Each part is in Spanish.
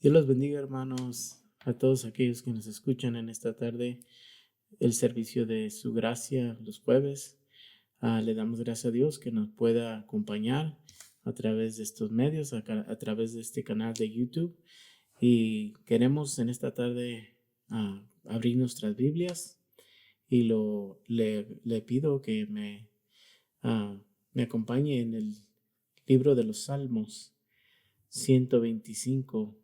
Dios los bendiga, hermanos, a todos aquellos que nos escuchan en esta tarde, el servicio de su gracia los jueves. Le damos gracias a Dios que nos pueda acompañar a través de estos medios, a través de este canal de YouTube. Y queremos en esta tarde abrir nuestras Biblias y le pido que me acompañe en el libro de los Salmos 125.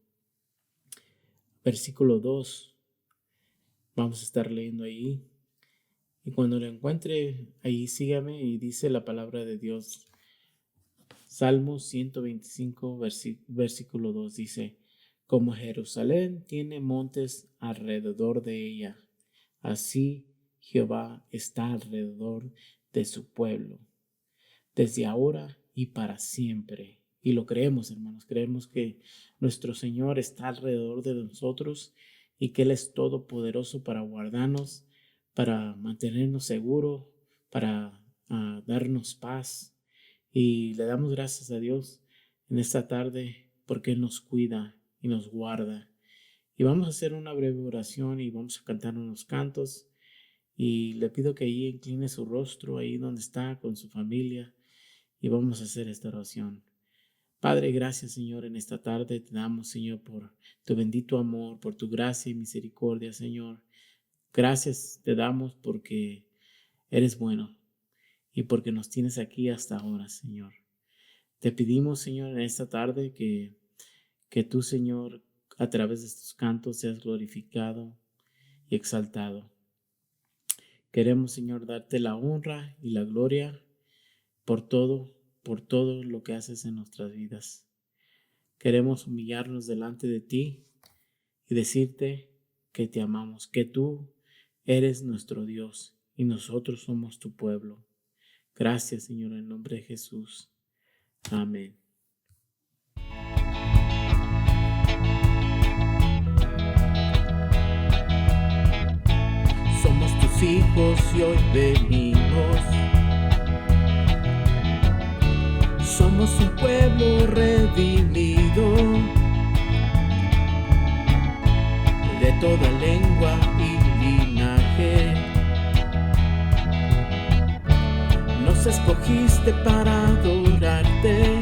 Versículo 2, vamos a estar leyendo ahí. Y cuando lo encuentre, ahí sígame y dice la palabra de Dios. Salmos 125, versículo 2 dice: Como Jerusalén tiene montes alrededor de ella, así Jehová está alrededor de su pueblo, desde ahora y para siempre. Y lo creemos, hermanos, creemos que nuestro Señor está alrededor de nosotros y que Él es todopoderoso para guardarnos, para mantenernos seguros, para darnos paz. Y le damos gracias a Dios en esta tarde porque Él nos cuida y nos guarda. Y vamos a hacer una breve oración y vamos a cantar unos cantos. Y le pido que ahí incline su rostro, ahí donde está con su familia, y vamos a hacer esta oración. Padre, gracias, Señor, en esta tarde te damos, Señor, por tu bendito amor, por tu gracia y misericordia, Señor. Gracias te damos porque eres bueno y porque nos tienes aquí hasta ahora, Señor. Te pedimos, Señor, en esta tarde que tú, Señor, a través de estos cantos seas glorificado y exaltado. Queremos, Señor, darte la honra y la gloria por todo lo que haces en nuestras vidas. Queremos humillarnos delante de ti y decirte que te amamos, que tú eres nuestro Dios y nosotros somos tu pueblo. Gracias, Señor, en nombre de Jesús. Amén. Somos tus hijos y hoy venimos. Somos un pueblo redimido, de toda lengua y linaje. Nos escogiste para adorarte,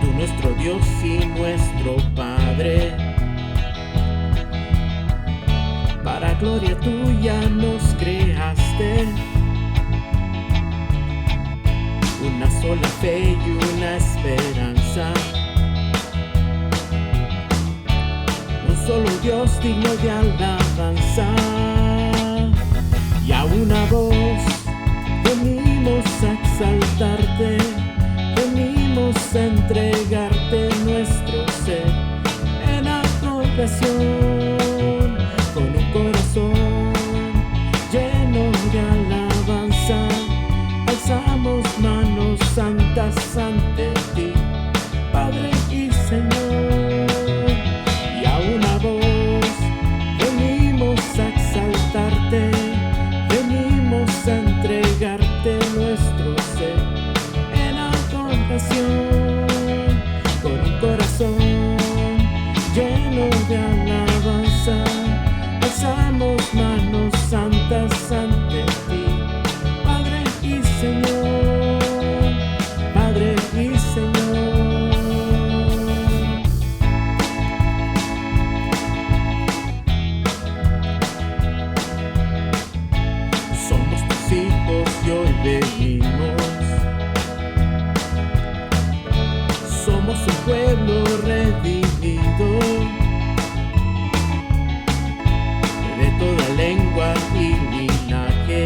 tú nuestro Dios y nuestro Padre. Para gloria tuya nos creaste, una sola fe y una esperanza, un solo Dios digno de alabanza. Y a una voz venimos a exaltarte, venimos a entregarte nuestro ser en adoración, con un corazón lleno de alabanza. Alzamos manos santas ante ti, Padre y Señor. Y a una voz venimos a exaltarte, venimos a entregarte nuestro ser en adoración, con un corazón lleno de alabanza. Alzamos manos santas ante ti, Padre y Señor, Padre y Señor. Somos tus hijos y hoy venimos. Somos un pueblo redimido, de toda lengua y linaje.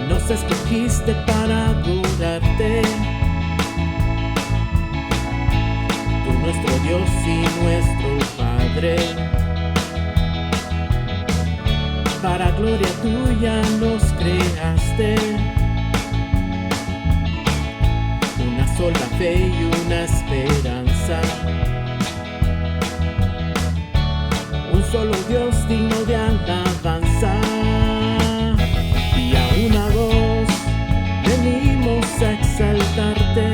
Nos escogiste para adorarte, tú nuestro Dios y nuestro Padre. Para gloria tuya nos creaste, una sola fe y una esperanza, un solo Dios digno de alabanza. Y a una voz venimos a exaltarte,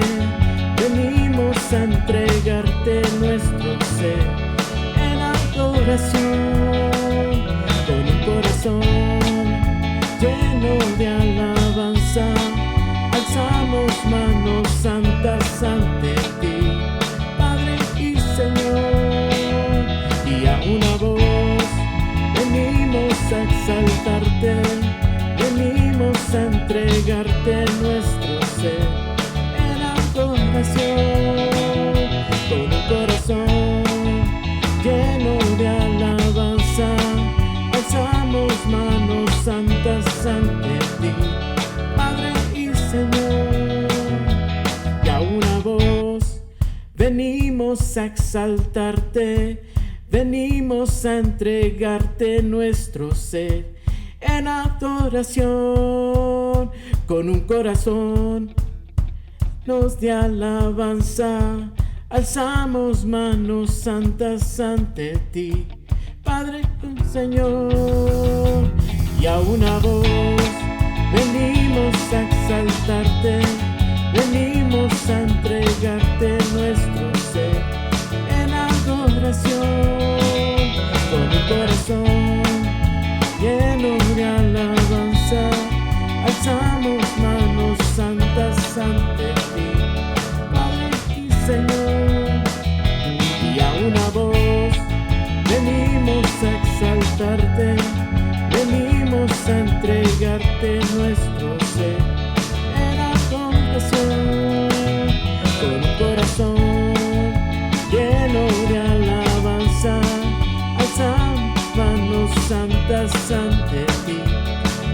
venimos a exaltarte, venimos a entregarte nuestro ser en adoración, con un corazón nos de alabanza, alzamos manos santas ante ti, Padre Señor, y a una voz venimos a exaltarte, venimos a entregarte nuestro ser en adoración, con un corazón lleno de alabanza, alzamos manos santas ante ti, Padre y Señor, y a una voz venimos a exaltarte, venimos a entregarte nuestro ser en adoración, con un corazón lleno de alabanza, alzamos manos santas ante ti,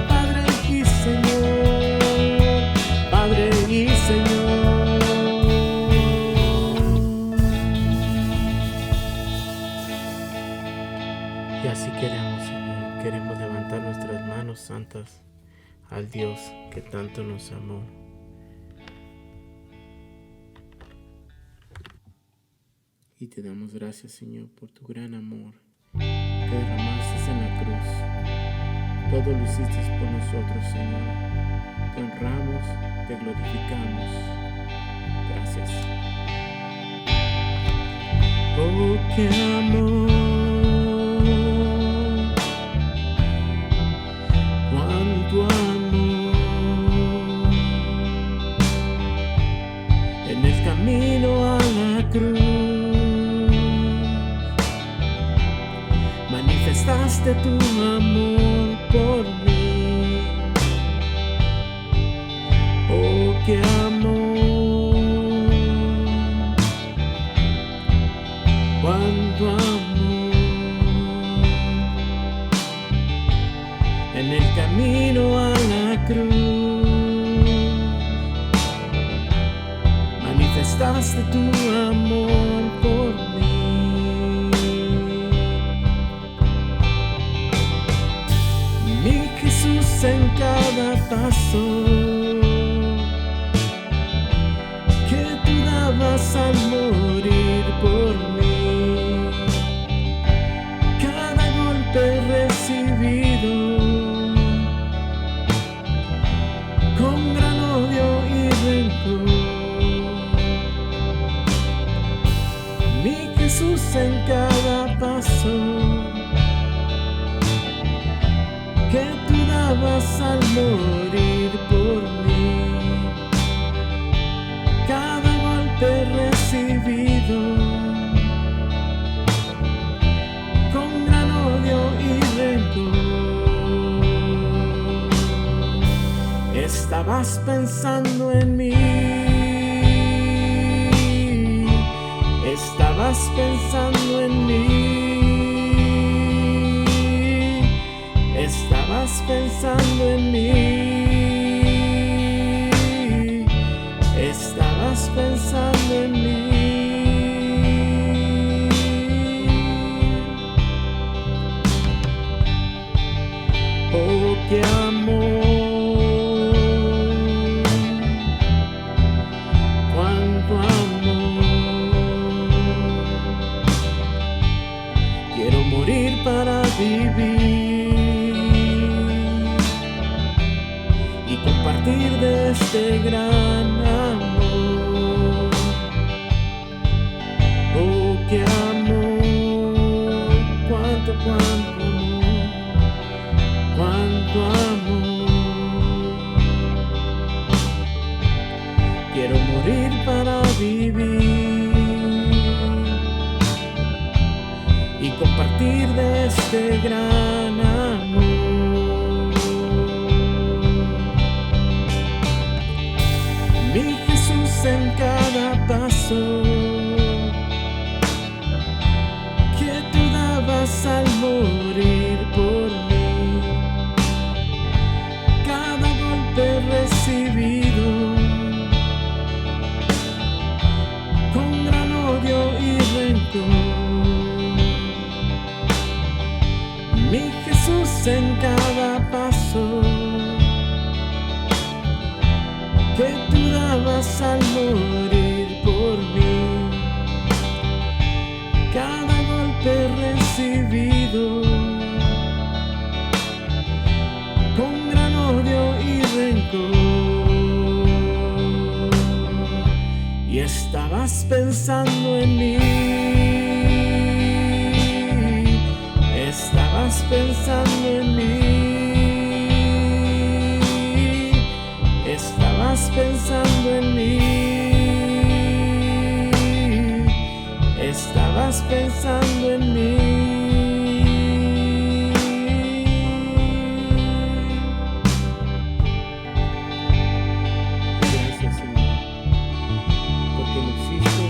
Padre y Señor, Padre y Señor. Y así queremos, Señor, queremos levantar nuestras manos santas al Dios que tanto nos amó. Y te damos gracias, Señor, por tu gran amor que derramaste en la cruz. Todo lo hiciste por nosotros, Señor. Te honramos, te glorificamos. Gracias. Oh, qué amor, cuánto amor. En el camino a la cruz manifestaste tu amor por mí. Oh, qué amor, cuánto amor. En el camino a la cruz manifestaste tu amor por mí. Mi Jesús en cada paso que tú dabas al morir por mí, cada golpe recibido con gran odio y rencor. Mi Jesús en cada paso que tú dabas al morir por mí, cada golpe recibido con gran odio y rencor. Estabas pensando en mí, estabas pensando en mí, estabas pensando en mí, estabas pensando en mí. Oh, qué amor, cuánto amor. Quiero morir para vivir y compartir de este gran amor. Oh, qué amor, cuánto amor, cuánto amor. Quiero morir para vivir y compartir de este gran amor. Mi Jesús en cada paso que tú dabas al morir por mí, cada golpe recibido con gran odio y Jesús en cada paso que tú dabas al morir por mí, cada golpe recibido con gran odio y rencor, y estabas pensando en mí, estabas pensando en mí, estabas pensando en mí, estabas pensando en mí. Gracias, Señor, porque lo hiciste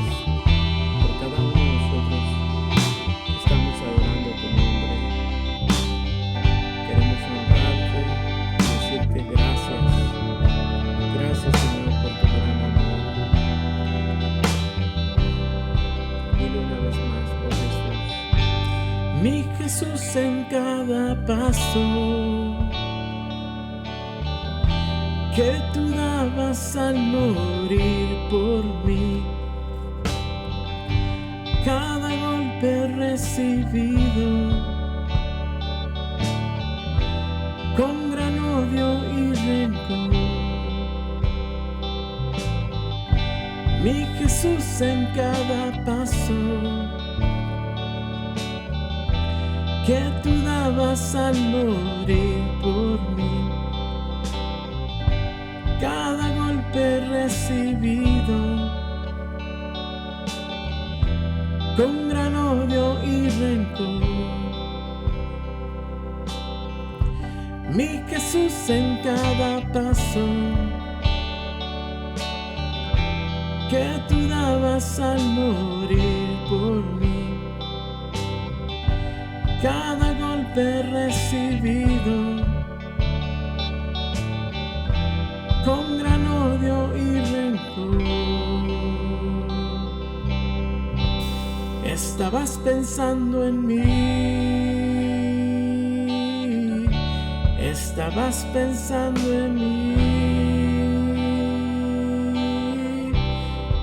por cada uno de nosotros. Estamos adorando tu nombre. Queremos honrarte y decirte gracias. Gracias, Señor, por tu gran amor. Dile una vez más, oh Jesús. Mi Jesús en cada paso que tú dabas al morir por mí, cada golpe recibido con gran odio y rencor. Mi Jesús en cada paso que tú dabas al morir por mí, cada golpe recibido con gran odio y rencor. Mi Jesús en cada paso que tú dabas al morir por mí, cada golpe recibido con gran odio y rencor. Estabas pensando en mí, estabas pensando en mí,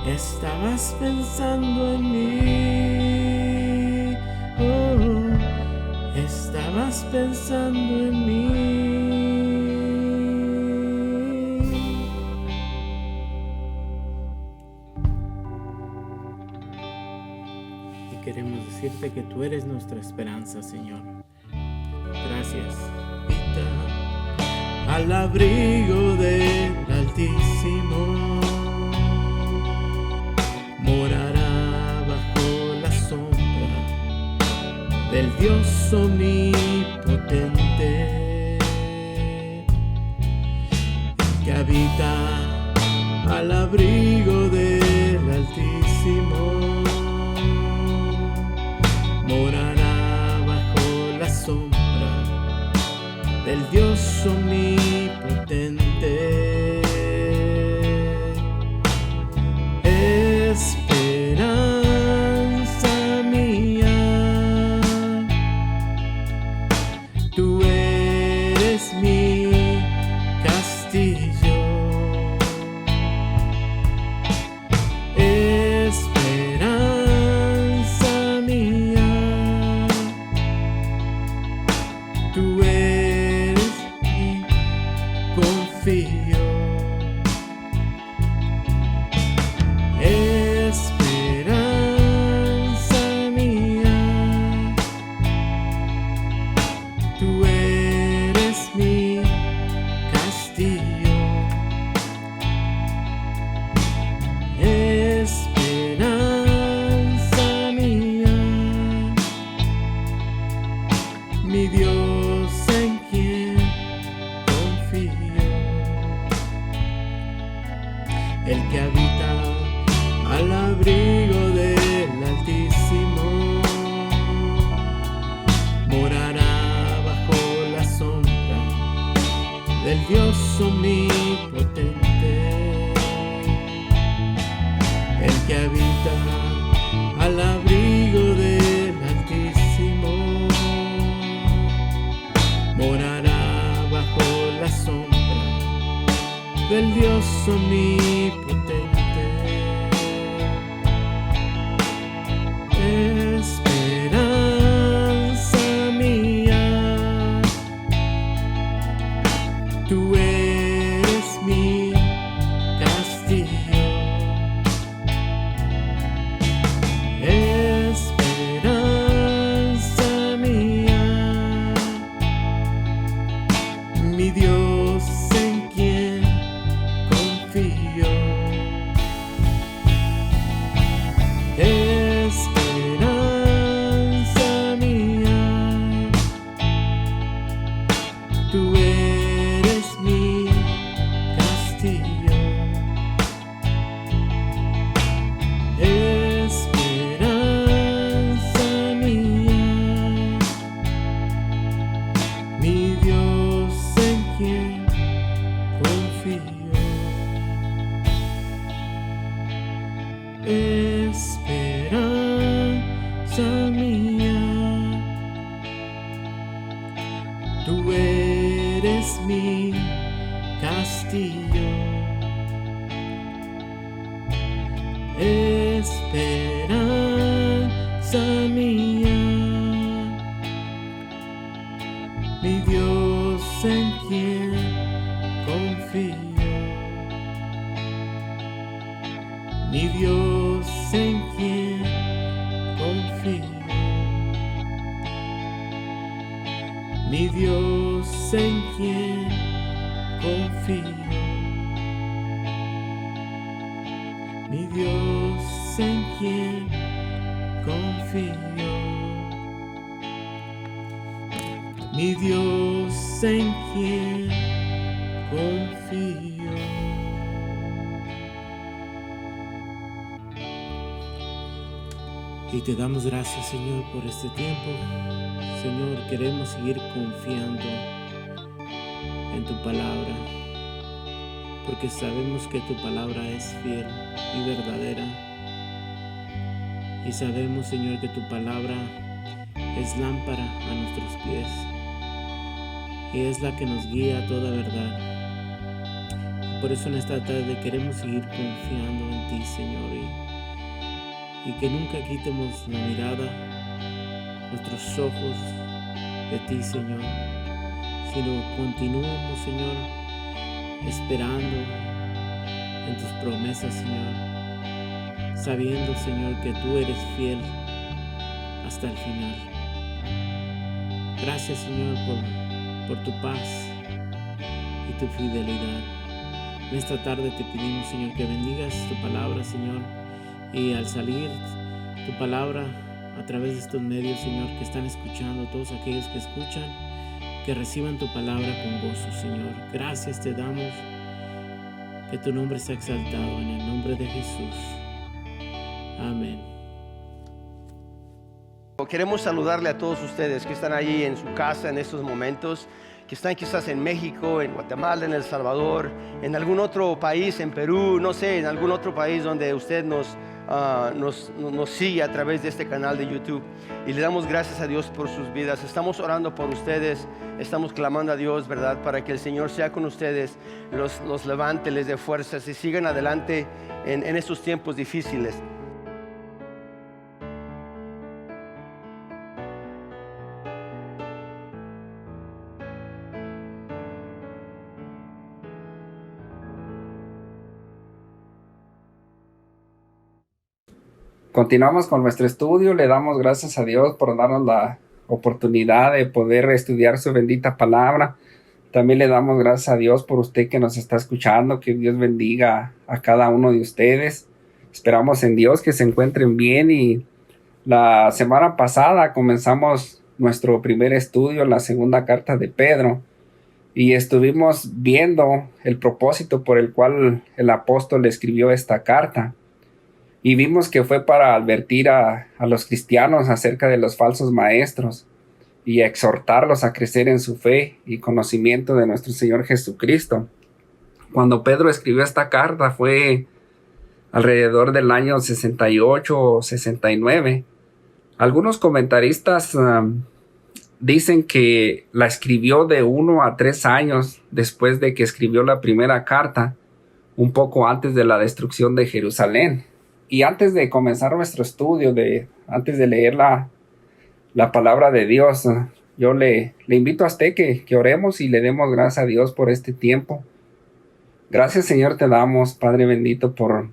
estabas pensando en mí, oh, estabas pensando en mí. Y queremos decirte que tú eres nuestra esperanza, Señor. Gracias. Al abrigo del Altísimo morará bajo la sombra del Dios omnipotente, que habita al abrigo del Altísimo, morará bajo la sombra del Dios omnipotente. Esperanza mía, tú eres mi castillo. Esperanza mía, tú eres mi confío. Esperanza mía, tú eres mi castillo. Esperanza mía, mi Dios en quien confío, el que habita al abrigo del Altísimo, morará bajo la sombra del Dios omnipotente, el que habita al abrigo del Altísimo, del Dios omnipotente. Esperanza mía, tú eres mi castillo. Esperanza mía, mi Dios en quien confío. Esperanza mía, tú eres mi castillo. Esperanza mía, mi Dios en quien confío. Esperanza mía, tú eres mi castillo. Esperanza mía, mi Dios en quien confío. Mi Dios en quien confío. Mi Dios en quien confío. Mi Dios en quien confío. Mi Dios en quien confío. Y te damos gracias, Señor, por este tiempo. Señor, queremos seguir confiando en tu palabra, porque sabemos que tu palabra es fiel y verdadera. Y sabemos, Señor, que tu palabra es lámpara a nuestros pies y es la que nos guía a toda verdad. Por eso en esta tarde queremos seguir confiando en ti, Señor, y que nunca quitemos la mirada, nuestros ojos de ti, Señor, sino continuemos, Señor, esperando en tus promesas, Señor, sabiendo, Señor, que tú eres fiel hasta el final. Gracias, Señor, por tu paz y tu fidelidad. En esta tarde te pedimos, Señor, que bendigas tu palabra, Señor, y al salir tu palabra a través de estos medios, Señor, que están escuchando, todos aquellos que escuchan, que reciban tu palabra con gozo, Señor. Gracias te damos, que tu nombre sea exaltado en el nombre de Jesús. Amén. Queremos saludarle a todos ustedes que están allí en su casa en estos momentos, que están quizás en México, en Guatemala, en El Salvador, en algún otro país, en Perú, no sé, en algún otro país donde usted nos sigue a través de este canal de YouTube. Y le damos gracias a Dios por sus vidas. Estamos orando por ustedes, estamos clamando a Dios, ¿verdad?, para que el Señor sea con ustedes, los levante, les dé fuerzas y sigan adelante en estos tiempos difíciles. Continuamos con nuestro estudio. Le damos gracias a Dios por darnos la oportunidad de poder estudiar su bendita palabra. También le damos gracias a Dios por usted que nos está escuchando. Que Dios bendiga a cada uno de ustedes. Esperamos en Dios que se encuentren bien. Y la semana pasada comenzamos nuestro primer estudio, la segunda carta de Pedro. Y estuvimos viendo el propósito por el cual el apóstol escribió esta carta. Y vimos que fue para advertir a los cristianos acerca de los falsos maestros y exhortarlos a crecer en su fe y conocimiento de nuestro Señor Jesucristo. Cuando Pedro escribió esta carta fue alrededor del año 68 o 69. Algunos comentaristas dicen que la escribió de 1 a 3 años después de que escribió la primera carta, un poco antes de la destrucción de Jerusalén. Y antes de comenzar nuestro estudio, antes de leer la palabra de Dios, yo le invito a usted que oremos y le demos gracias a Dios por este tiempo. Gracias, Señor, te damos, Padre bendito, por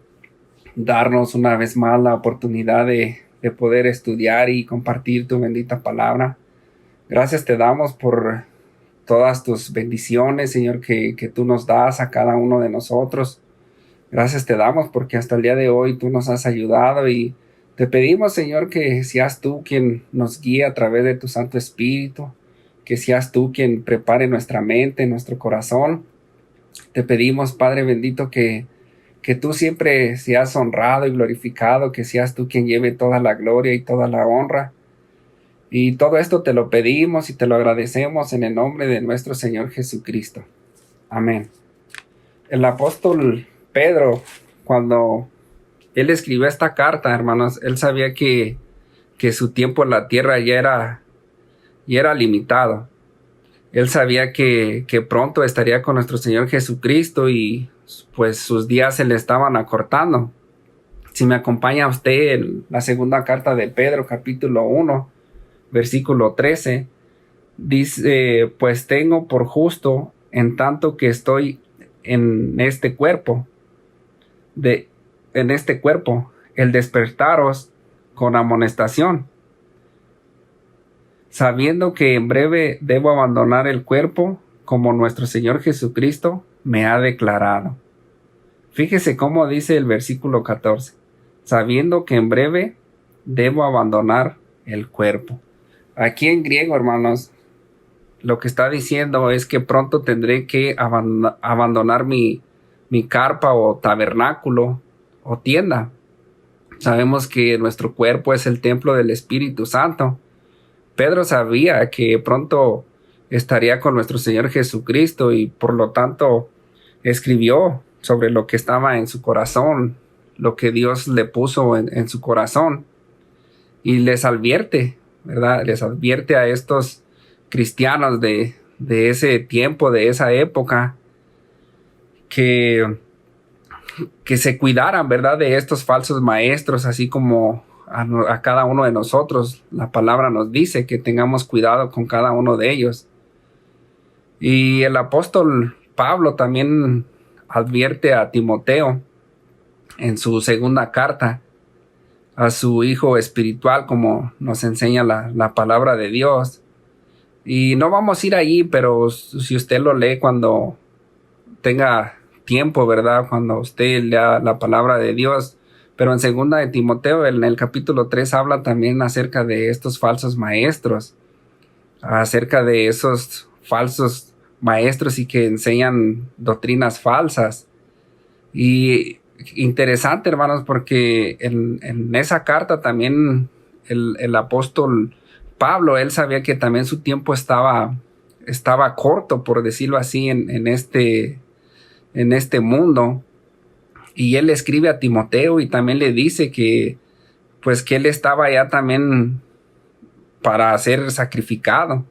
darnos una vez más la oportunidad de poder estudiar y compartir tu bendita palabra. Gracias te damos por todas tus bendiciones, Señor, que tú nos das a cada uno de nosotros. Gracias te damos porque hasta el día de hoy tú nos has ayudado y te pedimos, Señor, que seas tú quien nos guíe a través de tu Santo Espíritu, que seas tú quien prepare nuestra mente, nuestro corazón. Te pedimos, Padre bendito, que tú siempre seas honrado y glorificado, que seas tú quien lleve toda la gloria y toda la honra. Y todo esto te lo pedimos y te lo agradecemos en el nombre de nuestro Señor Jesucristo. Amén. El apóstol Pedro, cuando él escribió esta carta, hermanos, él sabía que su tiempo en la tierra ya era limitado. Él sabía que pronto estaría con nuestro Señor Jesucristo y pues sus días se le estaban acortando. Si me acompaña usted en la segunda carta de Pedro, capítulo 1, versículo 13, dice, pues tengo por justo, en tanto que estoy en este cuerpo, el despertaros con amonestación, sabiendo que en breve debo abandonar el cuerpo, como nuestro Señor Jesucristo me ha declarado. Fíjese cómo dice el versículo 14, sabiendo que en breve debo abandonar el cuerpo. Aquí en griego, hermanos, lo que está diciendo es que pronto tendré que abandonar mi carpa o tabernáculo o tienda. Sabemos que nuestro cuerpo es el templo del Espíritu Santo. Pedro sabía que pronto estaría con nuestro Señor Jesucristo y por lo tanto escribió sobre lo que estaba en su corazón, lo que Dios le puso en su corazón, y les advierte, ¿verdad? Les advierte a estos cristianos de ese tiempo, de esa época, que se cuidaran, ¿verdad?, de estos falsos maestros, así como a cada uno de nosotros. La palabra nos dice que tengamos cuidado con cada uno de ellos. Y el apóstol Pablo también advierte a Timoteo en su segunda carta a su hijo espiritual, como nos enseña la palabra de Dios. Y no vamos a ir allí, pero si usted lo lee cuando tenga tiempo, ¿verdad?, cuando usted lea la palabra de Dios. Pero en segunda de Timoteo, en el capítulo 3, habla también acerca de estos falsos maestros, acerca de esos falsos maestros y que enseñan doctrinas falsas. Y interesante, hermanos, porque en esa carta también el apóstol Pablo, él sabía que también su tiempo estaba corto, por decirlo así, en este mundo. Y él le escribe a Timoteo y también le dice que pues que él estaba ya también para ser sacrificado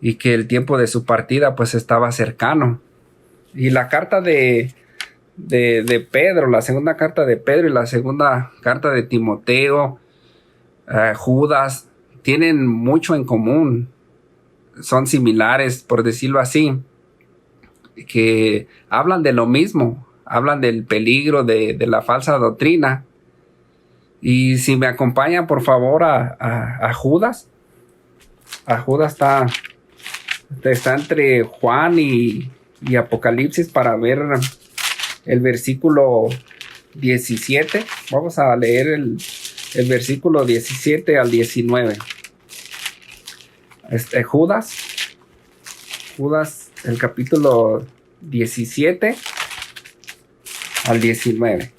y que el tiempo de su partida pues estaba cercano. Y la carta de Pedro, la segunda carta de Pedro y la segunda carta de Timoteo, Judas, tienen mucho en común. Son similares, por decirlo así, que hablan de lo mismo, hablan del peligro de la falsa doctrina. Y si me acompañan, por favor, a Judas. A Judas está entre Juan y Apocalipsis para ver el versículo 17. Vamos a leer el versículo 17 al 19. Judas, el capítulo 17 al 19.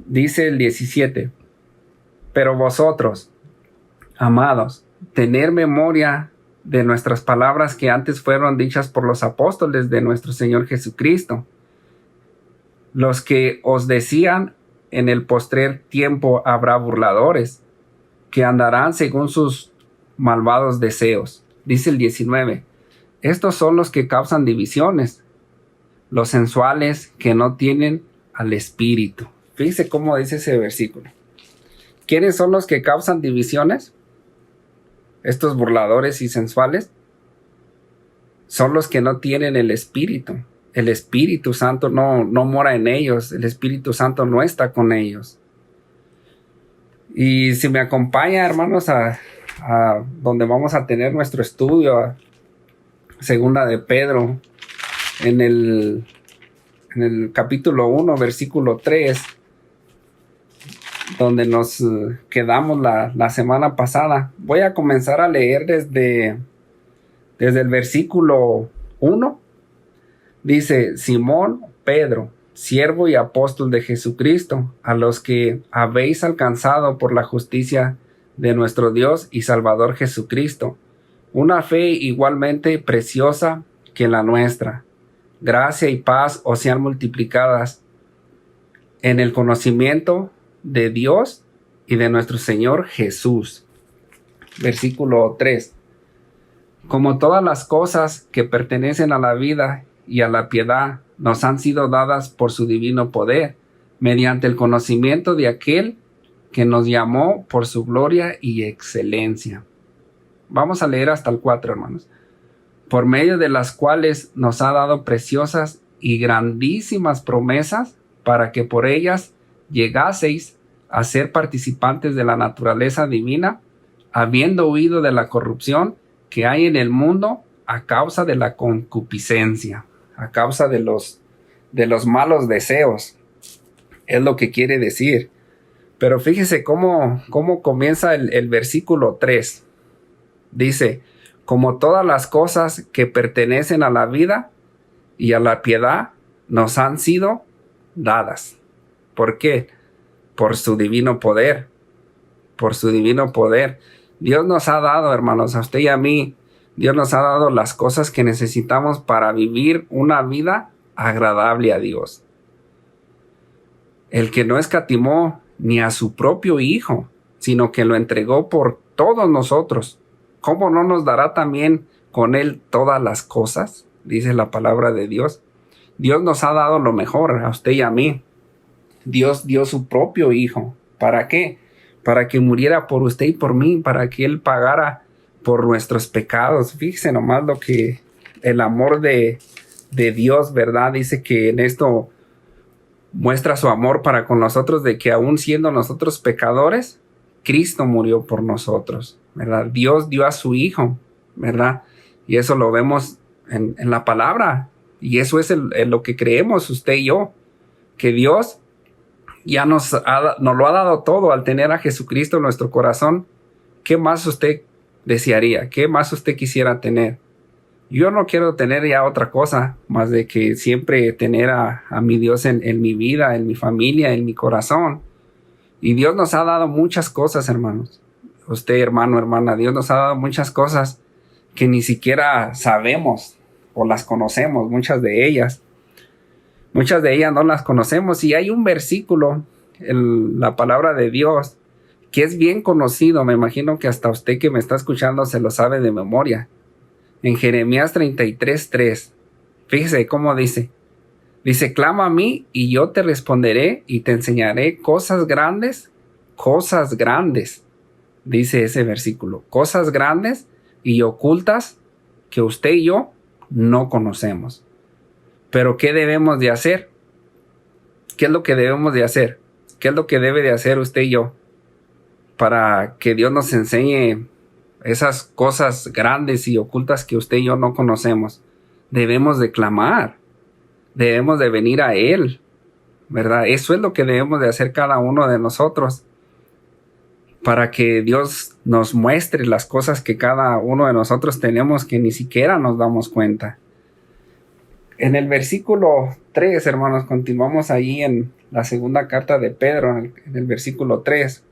Dice el 17: pero vosotros, amados, tener memoria de nuestras palabras que antes fueron dichas por los apóstoles de nuestro Señor Jesucristo, los que os decían: en el postrer tiempo habrá burladores, que andarán según sus malvados deseos. Dice el 19: estos son los que causan divisiones, los sensuales que no tienen al Espíritu. Fíjese cómo dice ese versículo. ¿Quiénes son los que causan divisiones? Estos burladores y sensuales son los que no tienen el Espíritu. El Espíritu Santo no mora en ellos. El Espíritu Santo no está con ellos. Y si me acompaña, hermanos, a donde vamos a tener nuestro estudio, a Segunda de Pedro, en el capítulo 1, versículo 3, donde nos quedamos la semana pasada. Voy a comenzar a leer desde el versículo 1. Dice: Simón Pedro, siervo y apóstol de Jesucristo, a los que habéis alcanzado por la justicia de nuestro Dios y Salvador Jesucristo, una fe igualmente preciosa que la nuestra. Gracia y paz os sean multiplicadas en el conocimiento de Dios y de nuestro Señor Jesús. Versículo 3. Como todas las cosas que pertenecen a la vida y a la piedad nos han sido dadas por su divino poder, mediante el conocimiento de aquel que nos llamó por su gloria y excelencia. Vamos a leer hasta el 4, hermanos. Por medio de las cuales nos ha dado preciosas y grandísimas promesas, para que por ellas llegaseis a ser participantes de la naturaleza divina, habiendo huido de la corrupción que hay en el mundo a causa de la concupiscencia, a causa de los malos deseos. Es lo que quiere decir. Pero fíjese cómo comienza el versículo 3. Dice: como todas las cosas que pertenecen a la vida y a la piedad nos han sido dadas. ¿Por qué? Por su divino poder. Por su divino poder. Dios nos ha dado, hermanos, a usted y a mí, Dios nos ha dado las cosas que necesitamos para vivir una vida agradable a Dios. El que no escatimó ni a su propio Hijo, sino que lo entregó por todos nosotros, ¿cómo no nos dará también con Él todas las cosas? Dice la palabra de Dios. Dios nos ha dado lo mejor a usted y a mí. Dios dio su propio Hijo. ¿Para qué? Para que muriera por usted y por mí, para que Él pagara por nuestros pecados. Fíjese nomás lo que el amor de Dios, ¿verdad? Dice que en esto muestra su amor para con nosotros, de que aún siendo nosotros pecadores, Cristo murió por nosotros, ¿verdad? Dios dio a su Hijo, ¿verdad? Y eso lo vemos en la palabra. Y eso es lo que creemos usted y yo, que Dios ya nos lo ha dado todo al tener a Jesucristo en nuestro corazón. ¿Qué más usted desearía? ¿Qué más usted quisiera tener? Yo no quiero tener ya otra cosa más de que siempre tener a mi Dios en mi vida, en mi familia, en mi corazón. Y Dios nos ha dado muchas cosas, hermanos. Usted, hermano, hermana, Dios nos ha dado muchas cosas que ni siquiera sabemos o las conocemos, muchas de ellas. Muchas de ellas no las conocemos. Y hay un versículo en la palabra de Dios que es bien conocido. Me imagino que hasta usted que me está escuchando se lo sabe de memoria. En Jeremías 33:3. Fíjese cómo dice. Dice: clama a mí y yo te responderé y te enseñaré cosas grandes. Dice ese versículo. Cosas grandes y ocultas que usted y yo no conocemos. Pero ¿qué debemos de hacer? ¿Qué es lo que debemos de hacer? ¿Qué es lo que debe de hacer usted y yo para que Dios nos enseñe esas cosas grandes y ocultas que usted y yo no conocemos? Debemos de clamar. Debemos de venir a Él, ¿verdad? Eso es lo que debemos de hacer cada uno de nosotros, para que Dios nos muestre las cosas que cada uno de nosotros tenemos que ni siquiera nos damos cuenta. En el versículo 3, hermanos, continuamos ahí en la segunda carta de Pedro, en el versículo 3.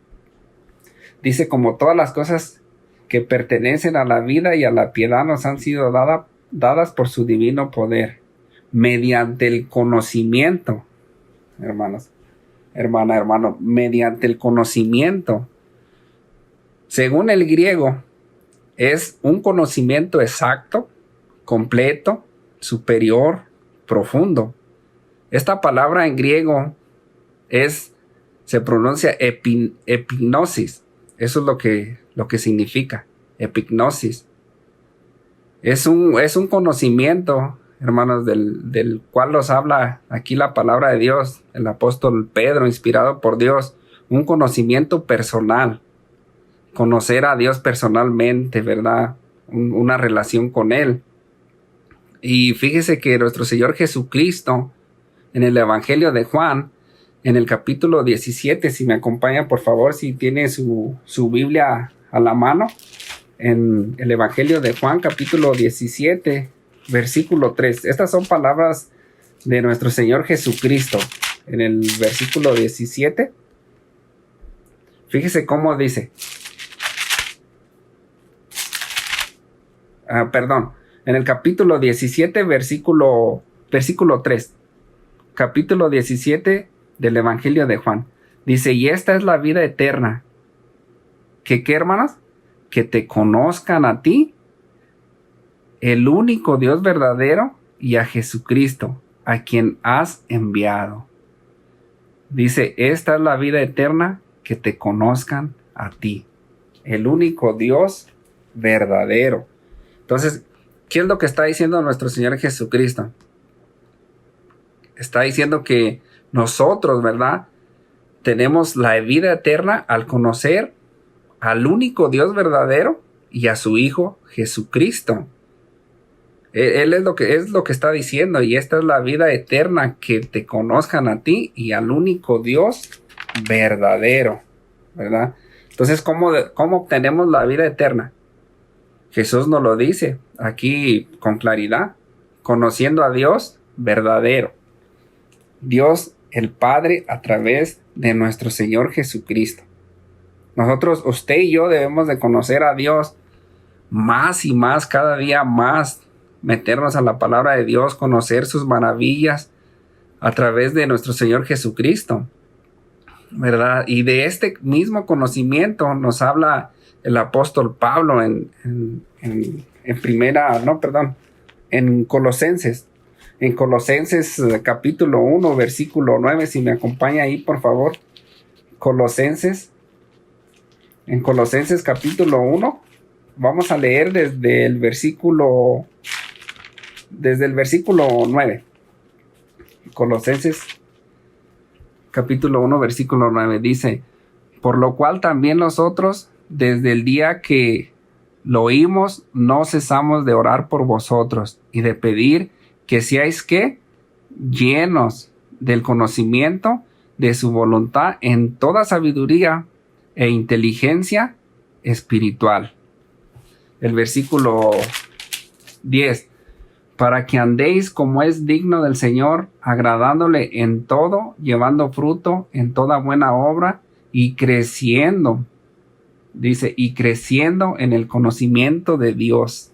Dice: como todas las cosas que pertenecen a la vida y a la piedad nos han sido dadas por su divino poder, mediante el conocimiento, hermanos, hermano, mediante el conocimiento. Según el griego, es un conocimiento exacto, completo, superior, profundo. Esta palabra en griego se pronuncia epignosis. Eso es lo que significa, epignosis. Es un conocimiento, hermanos, del cual nos habla aquí la palabra de Dios, el apóstol Pedro, inspirado por Dios, un conocimiento personal, conocer a Dios personalmente, ¿verdad? Una relación con Él. Y fíjese que nuestro Señor Jesucristo, en el Evangelio de Juan, en el capítulo 17, si me acompaña, por favor, si tiene su Biblia a la mano, en el Evangelio de Juan, capítulo 17, versículo 3. Estas son palabras de nuestro Señor Jesucristo. En el versículo 17, fíjese cómo dice. En el capítulo 17, versículo 3. Capítulo 17 del Evangelio de Juan. Dice, y esta es la vida eterna. ¿Qué, hermanos? Que te conozcan a ti, el único Dios verdadero, y a Jesucristo, a quien has enviado. Dice, esta es la vida eterna, que te conozcan a ti, el único Dios verdadero. Entonces, ¿qué es lo que está diciendo nuestro Señor Jesucristo? Está diciendo que nosotros, ¿verdad?, tenemos la vida eterna al conocer al único Dios verdadero y a su Hijo Jesucristo. Él es lo que está diciendo, y esta es la vida eterna, que te conozcan a ti y al único Dios verdadero, ¿verdad? Entonces, ¿cómo obtenemos la vida eterna? Jesús nos lo dice aquí con claridad, conociendo a Dios verdadero, Dios el Padre, a través de nuestro Señor Jesucristo. Nosotros, usted y yo, debemos de conocer a Dios más y más, cada día más, meternos a la palabra de Dios, conocer sus maravillas a través de nuestro Señor Jesucristo, ¿verdad? Y de este mismo conocimiento nos habla el apóstol Pablo en Colosenses. En Colosenses capítulo 1, versículo 9, si me acompaña ahí, por favor. En Colosenses capítulo 1, vamos a leer desde el versículo 9. Colosenses capítulo 1, versículo 9 dice, por lo cual también nosotros, desde el día que lo oímos, no cesamos de orar por vosotros y de pedir que seáis ¿qué? Llenos del conocimiento de su voluntad en toda sabiduría e inteligencia espiritual. El versículo 10. Para que andéis como es digno del Señor, agradándole en todo, llevando fruto en toda buena obra y creciendo. Dice, y creciendo en el conocimiento de Dios.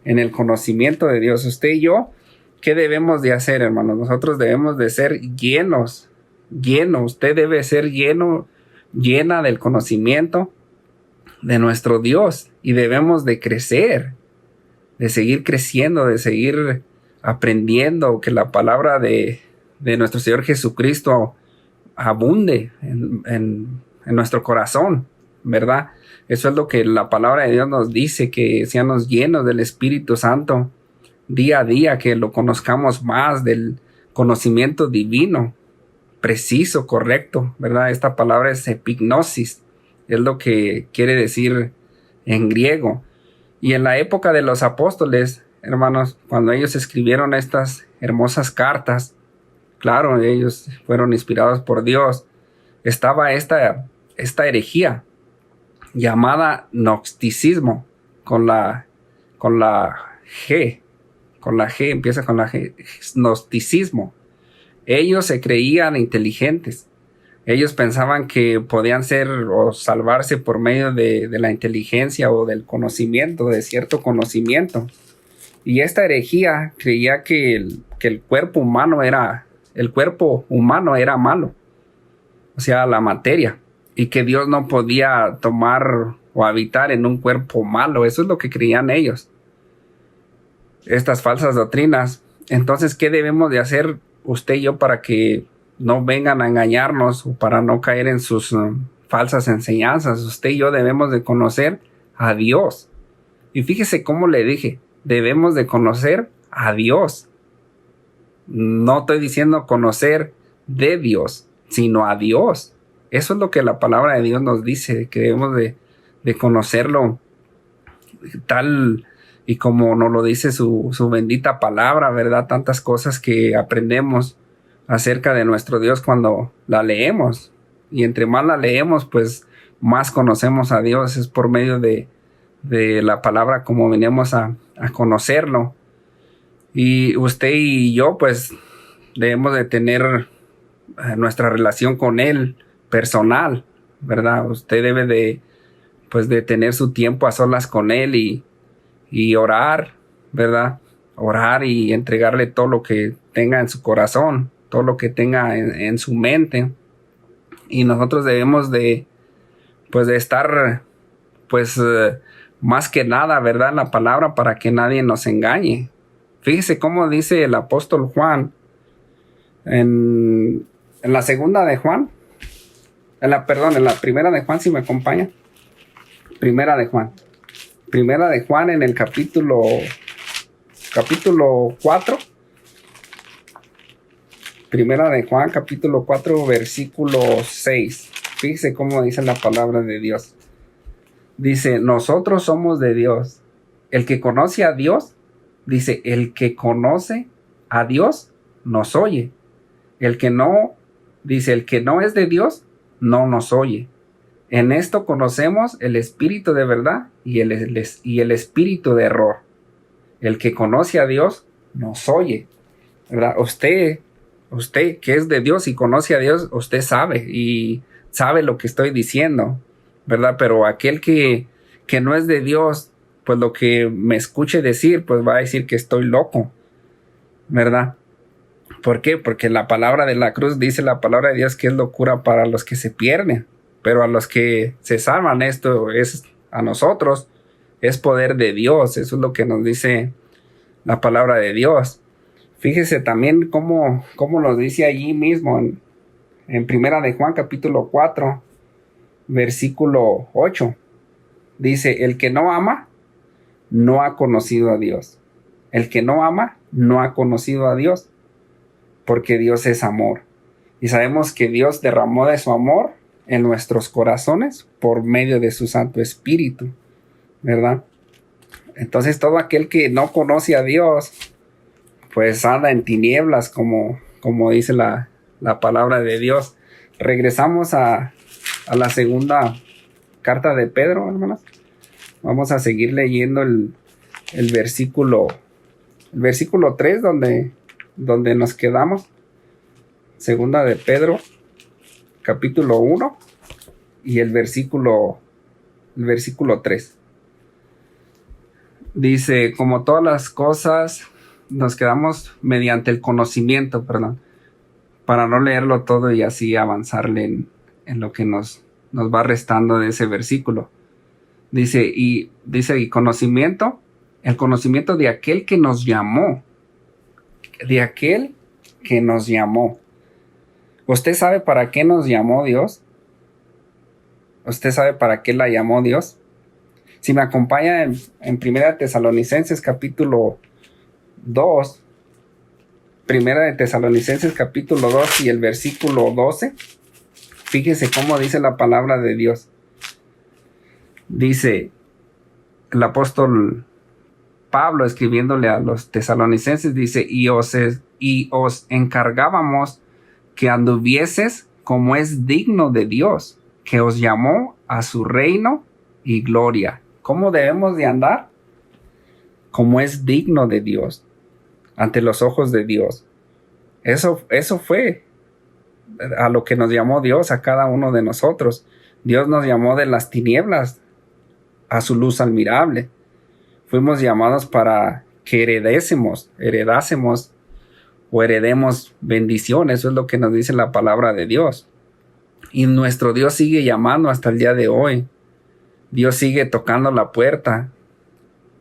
En el conocimiento de Dios. Usted y yo, ¿qué debemos de hacer, hermanos? Nosotros debemos de ser llenos. Usted debe ser llena del conocimiento de nuestro Dios. Y debemos de crecer, de seguir creciendo, de seguir aprendiendo, que la palabra de nuestro Señor Jesucristo abunde en nuestro corazón, ¿verdad? Eso es lo que la palabra de Dios nos dice, que seamos llenos del Espíritu Santo día a día, que lo conozcamos más, del conocimiento divino, preciso, correcto, ¿verdad? Esta palabra es epignosis, es lo que quiere decir en griego. Y en la época de los apóstoles, hermanos, cuando ellos escribieron estas hermosas cartas, claro, ellos fueron inspirados por Dios, estaba esta herejía llamada gnosticismo, con la G, empieza con la G, gnosticismo. Ellos se creían inteligentes. Ellos pensaban que podían ser o salvarse por medio de la inteligencia o del conocimiento, de cierto conocimiento. Y esta herejía creía que el cuerpo humano era malo, o sea, la materia, y que Dios no podía tomar o habitar en un cuerpo malo. Eso es lo que creían ellos. Estas falsas doctrinas Entonces, ¿qué debemos de hacer usted y yo para que no vengan a engañarnos o para no caer en sus falsas enseñanzas? Usted y yo debemos de conocer a Dios. Y fíjese cómo le dije, debemos de conocer a Dios. No estoy diciendo conocer de Dios, sino a Dios. Eso es lo que la palabra de Dios nos dice, que debemos de conocerlo tal y como nos lo dice su bendita palabra, ¿verdad? Tantas cosas que aprendemos acerca de nuestro Dios cuando la leemos. Y entre más la leemos, pues más conocemos a Dios. Es por medio de la palabra como venimos a conocerlo. Y usted y yo, pues, debemos de tener nuestra relación con Él personal, ¿verdad? Usted debe de tener su tiempo a solas con Él y orar, ¿verdad? Orar y entregarle todo lo que tenga en su corazón, todo lo que tenga en su mente. Y nosotros debemos de estar, más que nada, ¿verdad? En la palabra para que nadie nos engañe. Fíjese cómo dice el apóstol Juan en la segunda de Juan, en la primera de Juan, si me acompaña. Primera de Juan en el capítulo 4. Primera de Juan, capítulo 4, versículo 6. Fíjese cómo dice la palabra de Dios. Dice, nosotros somos de Dios. El que conoce a Dios, dice, el que conoce a Dios nos oye. El que no es de Dios no nos oye. En esto conocemos el espíritu de verdad y el espíritu de error. El que conoce a Dios nos oye, ¿verdad? Usted que es de Dios y conoce a Dios, usted sabe y sabe lo que estoy diciendo, ¿verdad? Pero aquel que no es de Dios, pues lo que me escuche decir, pues va a decir que estoy loco, ¿verdad? ¿Por qué? Porque la palabra de la cruz dice la palabra de Dios que es locura para los que se pierden, pero a los que se salvan, esto es a nosotros, es poder de Dios. Eso es lo que nos dice la palabra de Dios. Fíjese también cómo nos dice allí mismo en Primera de Juan capítulo 4 versículo 8. Dice, el que no ama no ha conocido a Dios. El que no ama no ha conocido a Dios, porque Dios es amor. Y sabemos que Dios derramó de su amor en nuestros corazones por medio de su Santo Espíritu, ¿verdad? Entonces todo aquel que no conoce a Dios, pues anda en tinieblas, como dice la palabra de Dios. Regresamos a la segunda carta de Pedro, hermanos. Vamos a seguir leyendo el versículo 3 donde nos quedamos. Segunda de Pedro capítulo 1 y el versículo 3. Dice, como todas las cosas nos quedamos mediante el conocimiento, para no leerlo todo y así avanzarle en lo que nos va restando de ese versículo. Dice, y conocimiento, el conocimiento de aquel que nos llamó, ¿Usted sabe para qué nos llamó Dios? ¿Usted sabe para qué la llamó Dios? Si me acompaña en Primera de Tesalonicenses capítulo 2, Primera de Tesalonicenses capítulo 2 y el versículo 12, fíjese cómo dice la palabra de Dios. Dice el apóstol Pablo escribiéndole a los tesalonicenses, dice, y os encargábamos que anduvieses como es digno de Dios, que os llamó a su reino y gloria. ¿Cómo debemos de andar? Como es digno de Dios, ante los ojos de Dios. Eso fue a lo que nos llamó Dios a cada uno de nosotros. Dios nos llamó de las tinieblas a su luz admirable. Fuimos llamados para que heredásemos o heredemos bendiciones. Eso es lo que nos dice la palabra de Dios. Y nuestro Dios sigue llamando hasta el día de hoy. Dios sigue tocando la puerta.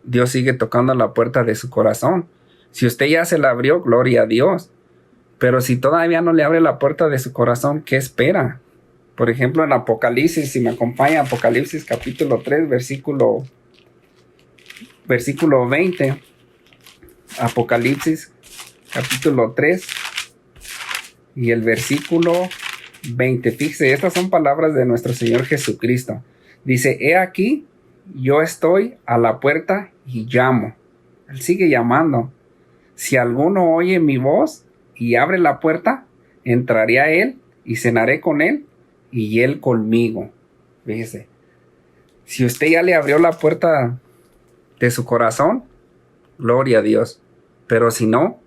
Dios sigue tocando la puerta de su corazón. Si usted ya se la abrió, gloria a Dios. Pero si todavía no le abre la puerta de su corazón, ¿qué espera? Por ejemplo, en Apocalipsis, si me acompaña, Apocalipsis capítulo 3, versículo 20. Apocalipsis capítulo 3 y el versículo 20. Fíjese, estas son palabras de nuestro Señor Jesucristo. Dice, he aquí, yo estoy a la puerta y llamo. Él sigue llamando. Si alguno oye mi voz y abre la puerta, entraré a él y cenaré con él y él conmigo. Fíjese, si usted ya le abrió la puerta de su corazón, gloria a Dios. Pero si no,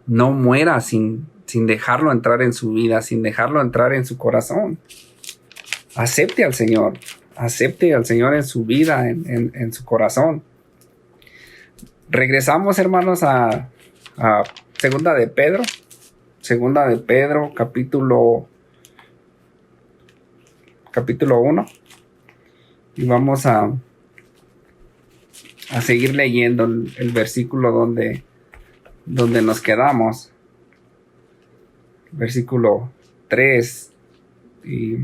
no muera sin dejarlo entrar en su vida, sin dejarlo entrar en su corazón. Acepte al Señor en su vida, en su corazón. Regresamos, hermanos, a Segunda de Pedro, capítulo 1, y vamos a seguir leyendo el versículo donde nos quedamos, versículo 3, y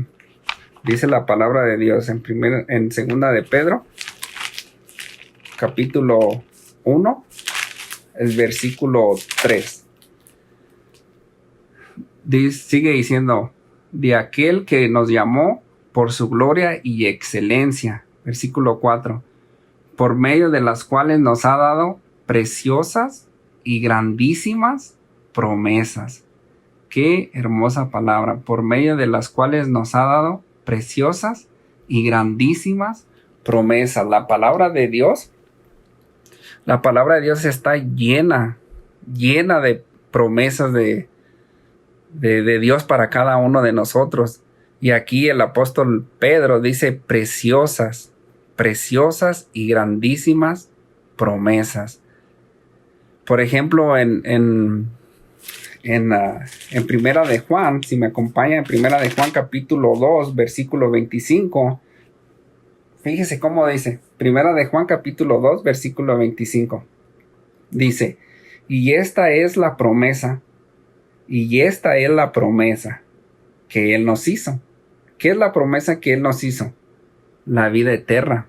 dice la palabra de Dios en Segunda de Pedro, capítulo 1, el versículo 3. Sigue diciendo, de aquel que nos llamó por su gloria y excelencia. Versículo 4. Por medio de las cuales nos ha dado preciosas y grandísimas promesas. Qué hermosa palabra. Por medio de las cuales nos ha dado preciosas y grandísimas promesas. La palabra de Dios está llena de promesas de Dios para cada uno de nosotros. Y aquí el apóstol Pedro dice preciosas y grandísimas promesas. Por ejemplo, en Primera de Juan, si me acompaña, en Primera de Juan capítulo 2, versículo 25, fíjese cómo dice, Primera de Juan capítulo 2, versículo 25, dice, y esta es la promesa que Él nos hizo. ¿Qué es la promesa que Él nos hizo? La vida eterna.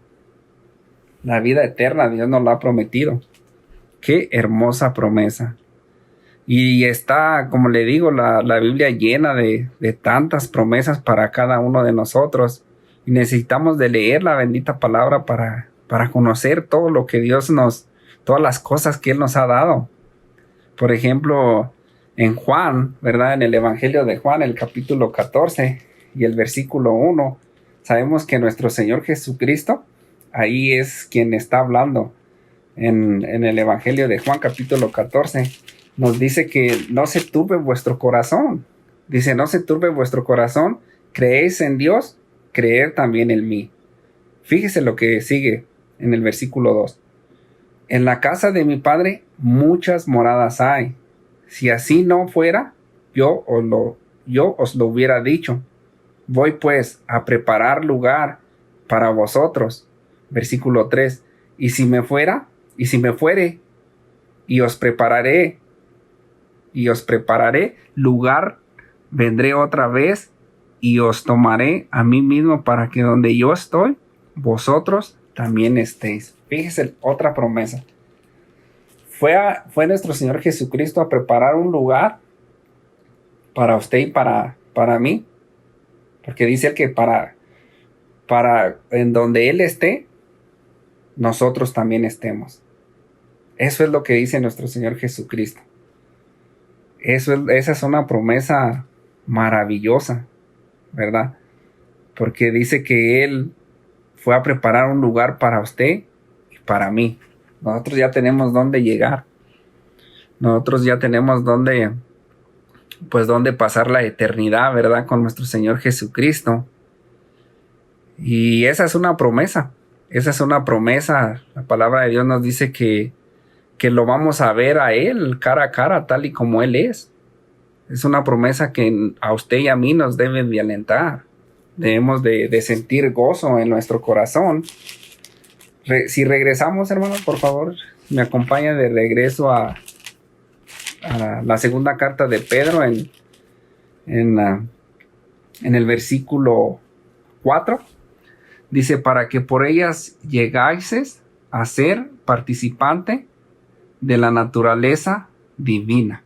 La vida eterna, Dios nos la ha prometido. Qué hermosa promesa. Y está, como le digo, la Biblia llena de tantas promesas para cada uno de nosotros. Y necesitamos de leer la bendita palabra para conocer todo lo que Dios todas las cosas que Él nos ha dado. Por ejemplo, en Juan, ¿verdad? En el Evangelio de Juan, el capítulo 14 y el versículo 1, sabemos que nuestro Señor Jesucristo, ahí es quien está hablando. En el Evangelio de Juan, capítulo 14, nos dice que no se turbe vuestro corazón. Dice, no se turbe vuestro corazón, creéis en Dios, creer también en mí. Fíjese lo que sigue en el versículo 2. En la casa de mi Padre muchas moradas hay. Si así no fuera, yo os lo hubiera dicho. Voy pues a preparar lugar para vosotros. Versículo 3. Y si me fuere, y os prepararé lugar, vendré otra vez y os tomaré a mí mismo para que donde yo estoy, vosotros también estéis. Fíjese, otra promesa. Fue nuestro Señor Jesucristo a preparar un lugar para usted y para mí. Porque dice Él que para en donde Él esté, nosotros también estemos. Eso es lo que dice nuestro Señor Jesucristo. Esa es una promesa maravillosa, ¿verdad? Porque dice que Él fue a preparar un lugar para usted y para mí. Nosotros ya tenemos dónde llegar. Nosotros ya tenemos dónde pasar la eternidad, ¿verdad? Con nuestro Señor Jesucristo. Y esa es una promesa. Esa es una promesa. La palabra de Dios nos dice que lo vamos a ver a Él cara a cara, tal y como Él es. Es una promesa que a usted y a mí nos debe de alentar. Debemos de sentir gozo en nuestro corazón. Si regresamos, hermano, por favor, me acompaña de regreso a a la segunda carta de Pedro en el versículo 4. Dice, para que por ellas llegáis a ser participante de la naturaleza divina.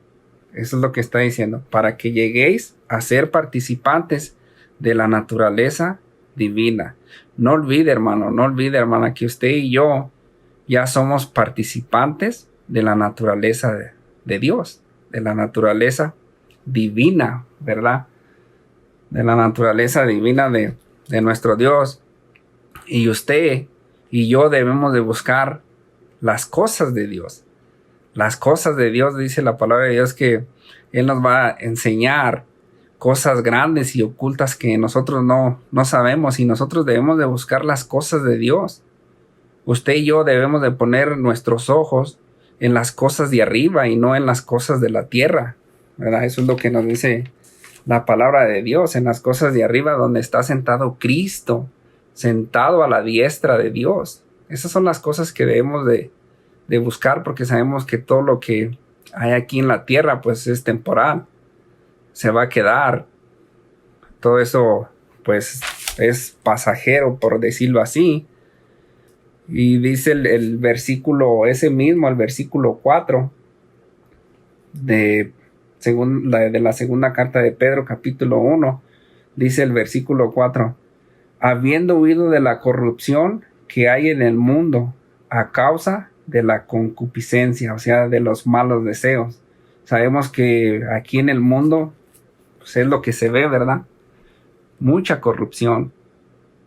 Eso es lo que está diciendo. Para que lleguéis a ser participantes de la naturaleza divina. No olvide, hermano, no olvide, hermana, que usted y yo ya somos participantes de la naturaleza de Dios, de la naturaleza divina, ¿verdad? De la naturaleza divina de nuestro Dios. Y usted y yo debemos de buscar las cosas de Dios. Las cosas de Dios, dice la palabra de Dios, que Él nos va a enseñar cosas grandes y ocultas que nosotros no sabemos, y nosotros debemos de buscar las cosas de Dios. Usted y yo debemos de poner nuestros ojos en las cosas de arriba y no en las cosas de la tierra, ¿verdad? Eso es lo que nos dice la palabra de Dios, en las cosas de arriba donde está sentado Cristo, sentado a la diestra de Dios. Esas son las cosas que debemos de buscar, porque sabemos que todo lo que hay aquí en la tierra pues es temporal, se va a quedar. Todo eso pues es pasajero, por decirlo así. Y dice el versículo, ese mismo, el versículo 4 de la segunda carta de Pedro, capítulo 1, dice el versículo 4, habiendo huido de la corrupción que hay en el mundo a causa de la concupiscencia, o sea, de los malos deseos. Sabemos que aquí en el mundo pues, es lo que se ve, ¿verdad? Mucha corrupción,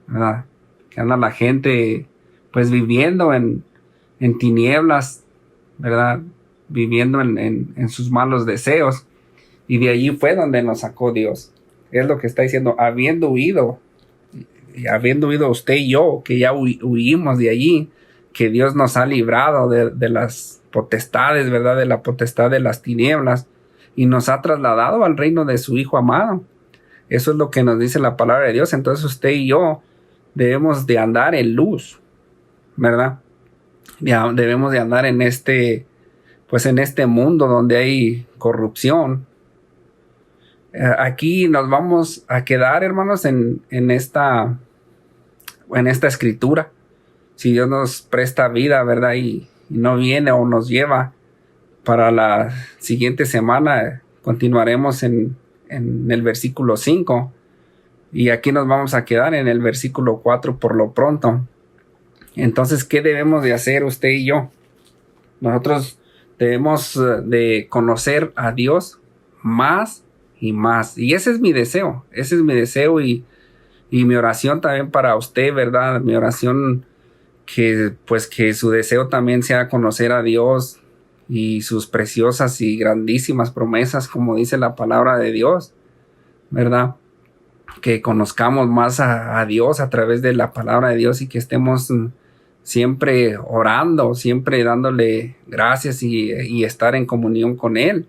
¿verdad? Que anda la gente pues viviendo en tinieblas, ¿verdad? Viviendo en sus malos deseos. Y de allí fue donde nos sacó Dios. Es lo que está diciendo, habiendo huido usted y yo, que ya huimos de allí, que Dios nos ha librado de las potestades, ¿verdad? De la potestad de las tinieblas, y nos ha trasladado al reino de su Hijo amado. Eso es lo que nos dice la palabra de Dios. Entonces usted y yo debemos de andar en luz, ¿verdad? Ya debemos de andar en este mundo donde hay corrupción. Aquí nos vamos a quedar, hermanos, en esta escritura. Si Dios nos presta vida, ¿verdad? Y no viene o nos lleva para la siguiente semana, continuaremos en el versículo 5. Y aquí nos vamos a quedar en el versículo 4 por lo pronto. Entonces, ¿qué debemos de hacer usted y yo? Nosotros debemos de conocer a Dios más y más. Y ese es mi deseo. Ese es mi deseo y mi oración también para usted, ¿verdad? Mi oración que su deseo también sea conocer a Dios y sus preciosas y grandísimas promesas, como dice la palabra de Dios, ¿verdad? Que conozcamos más a Dios a través de la palabra de Dios y que estemos siempre orando, siempre dándole gracias y estar en comunión con Él.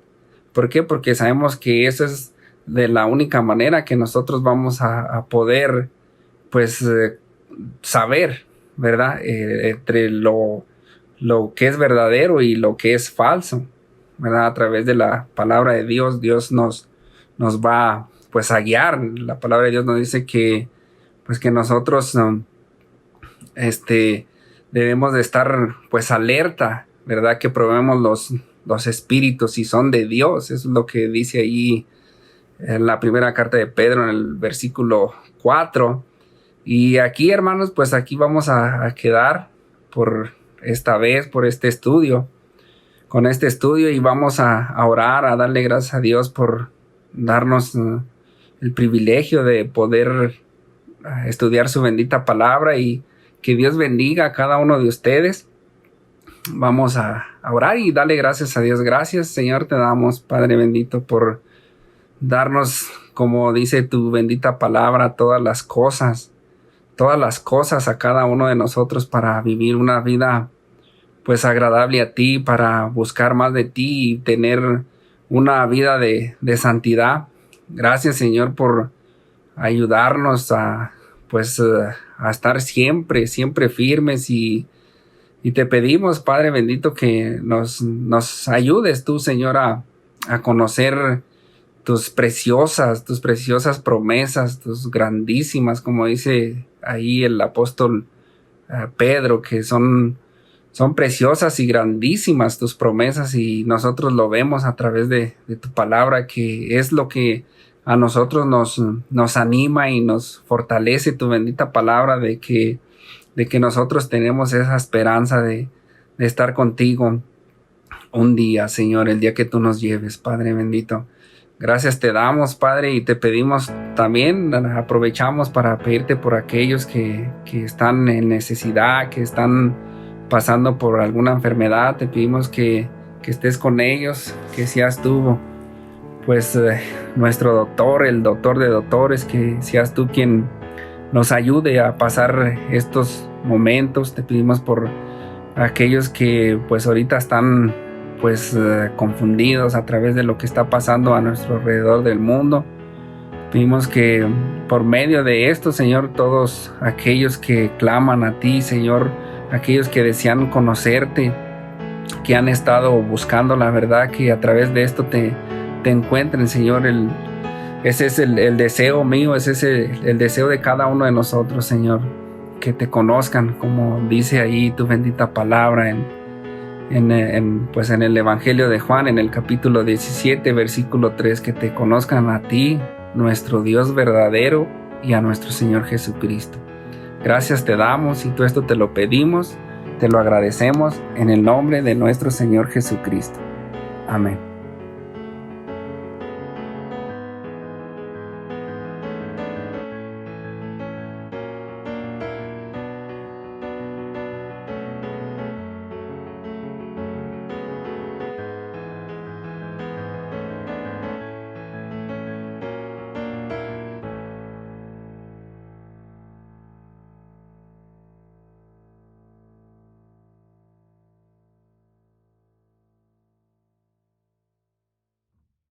¿Por qué? Porque sabemos que eso es de la única manera que nosotros vamos a poder saber, ¿verdad? Entre lo que es verdadero y lo que es falso, ¿verdad? A través de la palabra de Dios, Dios nos va a guiar. La palabra de Dios nos dice que nosotros debemos de estar alerta, ¿verdad? Que probemos los espíritus si son de Dios. Eso es lo que dice ahí en la primera carta de Pedro en el versículo 4. Y aquí, hermanos, aquí vamos a quedar por esta vez, por este estudio, con este estudio, y vamos a orar, a darle gracias a Dios por darnos el privilegio de poder estudiar su bendita palabra, y que Dios bendiga a cada uno de ustedes. Vamos a orar y darle gracias a Dios. Gracias, Señor, te damos, Padre bendito, por darnos, como dice tu bendita palabra, todas las cosas a cada uno de nosotros para vivir una vida agradable a ti, para buscar más de ti y tener una vida de santidad. Gracias, Señor, por ayudarnos a estar siempre firmes y Y te pedimos, Padre bendito, que nos ayudes tú, Señor, a conocer tus preciosas promesas, tus grandísimas, como dice ahí el apóstol Pedro, que son preciosas y grandísimas tus promesas, y nosotros lo vemos a través de tu palabra, que es lo que a nosotros nos anima y nos fortalece tu bendita palabra, de que nosotros tenemos esa esperanza de estar contigo un día, Señor, el día que tú nos lleves, Padre bendito. Gracias te damos, Padre, y te pedimos también, aprovechamos para pedirte por aquellos que están en necesidad, que están pasando por alguna enfermedad. Te pedimos que estés con ellos, que seas tú, pues, nuestro doctor, el doctor de doctores, que seas tú quien nos ayude a pasar estos momentos. Te pedimos por aquellos que pues ahorita están pues confundidos a través de lo que está pasando a nuestro alrededor del mundo. Pedimos que por medio de esto, Señor, todos aquellos que claman a ti, Señor, aquellos que desean conocerte, que han estado buscando la verdad, que a través de esto te encuentren, Señor. Ese es el deseo mío, ese es el deseo de cada uno de nosotros, Señor, que te conozcan, como dice ahí tu bendita palabra en el Evangelio de Juan, en el capítulo 17, versículo 3, que te conozcan a ti, nuestro Dios verdadero, y a nuestro Señor Jesucristo. Gracias te damos, y todo esto te lo pedimos, te lo agradecemos en el nombre de nuestro Señor Jesucristo. Amén.